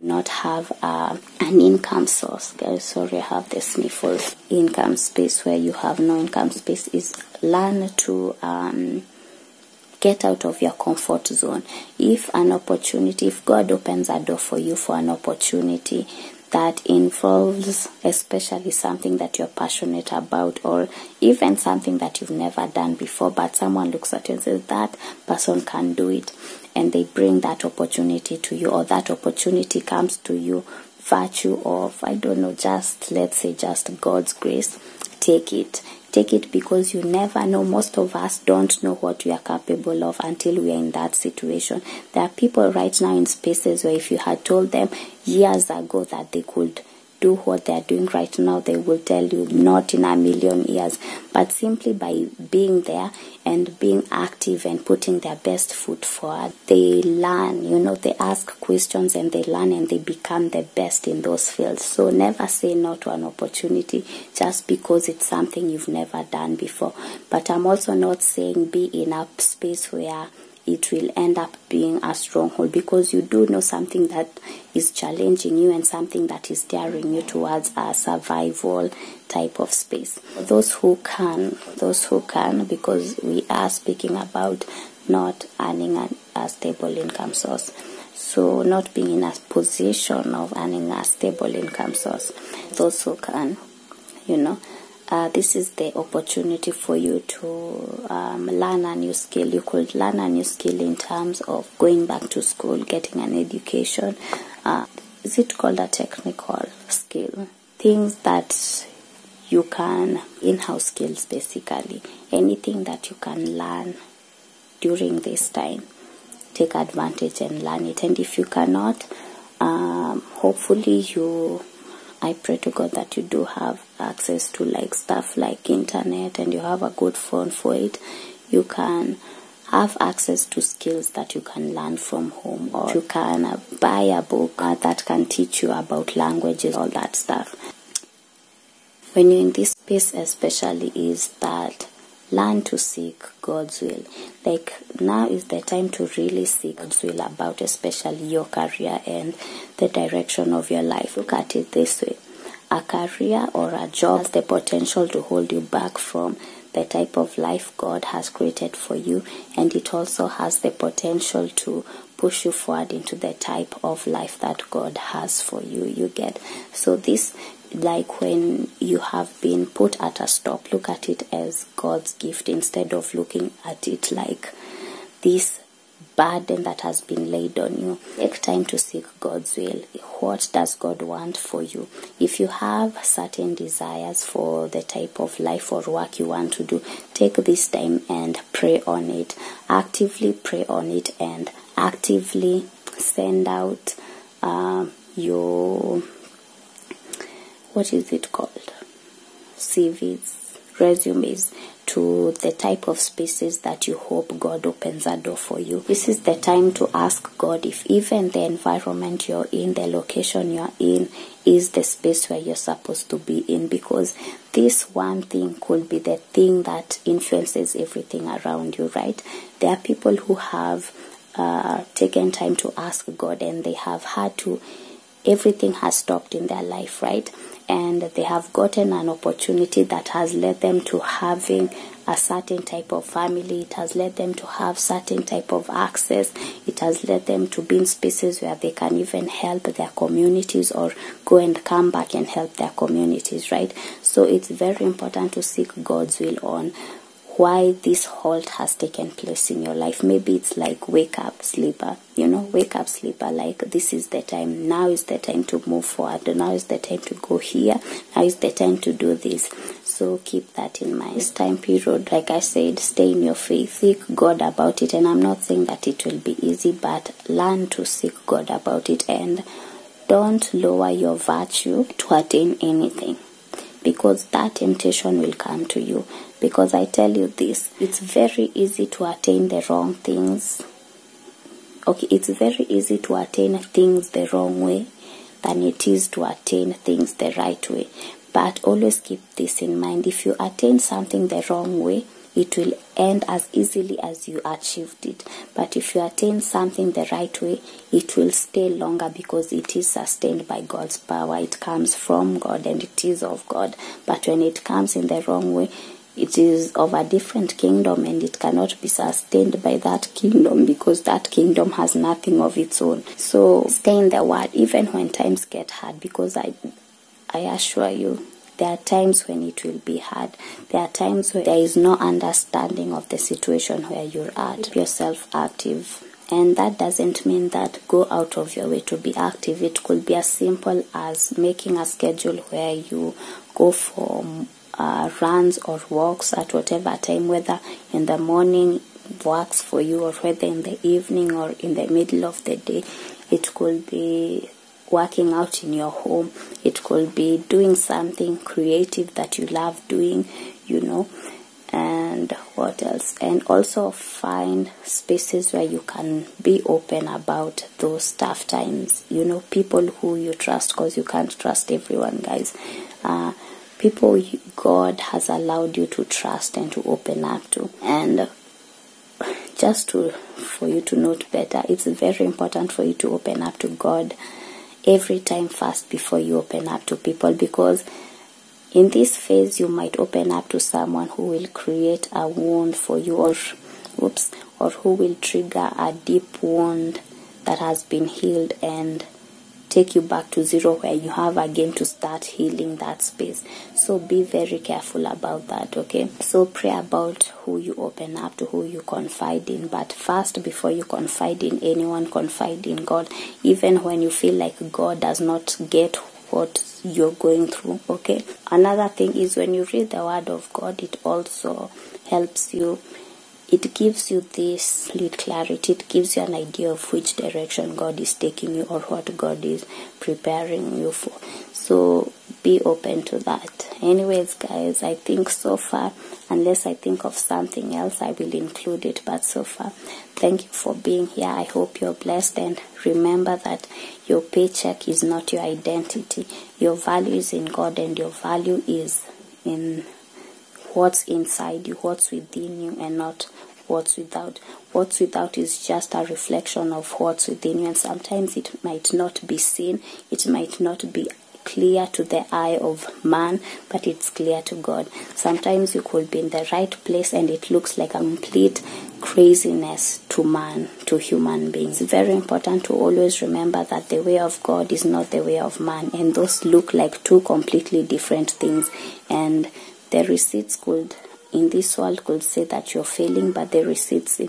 not have an income source. Guys, sorry, I have the sniffles. Income space where you have no income space is learn to get out of your comfort zone. If an opportunity, if God opens a door for you for an opportunity that involves especially something that you're passionate about, or even something that you've never done before, but someone looks at you and says that person can do it, and they bring that opportunity to you, or that opportunity comes to you virtue of, I don't know, just let's say just God's grace, take it. Take it, because you never know. Most of us don't know what we are capable of until we are in that situation. There are people right now in spaces where if you had told them years ago that they could do what they are doing right now, they will tell you not in a million years. But simply by being there and being active and putting their best foot forward, they learn, you know, they ask questions and they learn and they become the best in those fields. So never say no to an opportunity just because it's something you've never done before. But I'm also not saying be in a space where it will end up being a stronghold, because you do know something that is challenging you and something that is steering you towards a survival type of space. Those who can, because we are speaking about not earning a stable income source. So not being in a position of earning a stable income source. Those who can, you know, this is the opportunity for you to learn a new skill. You could learn a new skill in terms of going back to school, getting an education. Is it called a technical skill? Things that you can, in-house skills basically. Anything that you can learn during this time, take advantage and learn it. And if you cannot, hopefully I pray to God that you do have access to like stuff like internet and you have a good phone for it. You can have access to skills that you can learn from home, or you can buy a book that can teach you about languages, all that stuff. When you're in this space especially, is that learn to seek God's will. Like now is the time to really seek God's will about especially your career and the direction of your life. Look at it this way. A career or a job has the potential to hold you back from the type of life God has created for you, and it also has the potential to push you forward into the type of life that God has for you. You get? So this, like when you have been put at a stop, look at it as God's gift instead of looking at it like this burden that has been laid on you. Take time to seek God's will. What does God want for you? If you have certain desires for the type of life or work you want to do, take this time and pray on it. Actively pray on it and actively send out your, what is it called? CVs, resumes, to the type of spaces that you hope God opens a door for you. This is the time to ask God if even the environment you're in, the location you're in, is the space where you're supposed to be in, because this one thing could be the thing that influences everything around you, right? There are people who have taken time to ask God, and they have had to, everything has stopped in their life, right? And they have gotten an opportunity that has led them to having a certain type of family. It has led them to have certain type of access. It has led them to be in spaces where they can even help their communities or go and come back and help their communities, right? So it's very important to seek God's will on why this halt has taken place in your life. Maybe it's like wake up, sleeper, you know, wake up, sleeper, like this is the time, now is the time to move forward, now is the time to go here, now is the time to do this. So keep that in mind. This time period, like I said, stay in your faith, seek God about it. And I'm not saying that it will be easy, but learn to seek God about it, and don't lower your virtue to attain anything, because that temptation will come to you. Because I tell you this, it's very easy to attain the wrong things. Okay, it's very easy to attain things the wrong way than it is to attain things the right way. But always keep this in mind. If you attain something the wrong way, it will end as easily as you achieved it. But if you attain something the right way, it will stay longer because it is sustained by God's power. It comes from God and it is of God. But when it comes in the wrong way, it is of a different kingdom and it cannot be sustained by that kingdom because that kingdom has nothing of its own. So stay in the word even when times get hard, because I assure you, there are times when it will be hard. There are times where there is no understanding of the situation where you're at. Keep yourself active. And that doesn't mean that go out of your way to be active. It could be as simple as making a schedule where you go for runs or walks at whatever time, whether in the morning works for you or whether in the evening or in the middle of the day. It could be working out in your home. It could be doing something creative that you love doing, you know. And what else? And also find spaces where you can be open about those tough times. You know, people who you trust, because you can't trust everyone, guys. People God has allowed you to trust and to open up to. And just for you to note better, it's very important for you to open up to God every time first before you open up to people, because in this phase you might open up to someone who will create a wound for you, or who will trigger a deep wound that has been healed and take you back to zero, where you have again to start healing that space. So be very careful about that, okay? So pray about who you open up to, who you confide in. But first, before you confide in anyone, confide in God, even when you feel like God does not get what you're going through, okay? Another thing is, when you read the word of God, it also helps you. It gives you this complete clarity. It gives you an idea of which direction God is taking you or what God is preparing you for. So be open to that. Anyways, guys, I think so far, unless I think of something else, I will include it. But so far, thank you for being here. I hope you're blessed. And remember that your paycheck is not your identity. Your value is in God, and your value is in what's inside you, what's within you, and not what's without. What's without is just a reflection of what's within you, and sometimes it might not be seen, it might not be clear to the eye of man, but it's clear to God. Sometimes you could be in the right place and it looks like a complete craziness to man, to human beings. It's very important to always remember that the way of God is not the way of man, and those look like two completely different things. And the receipts in this world could say that you're failing, but the receipts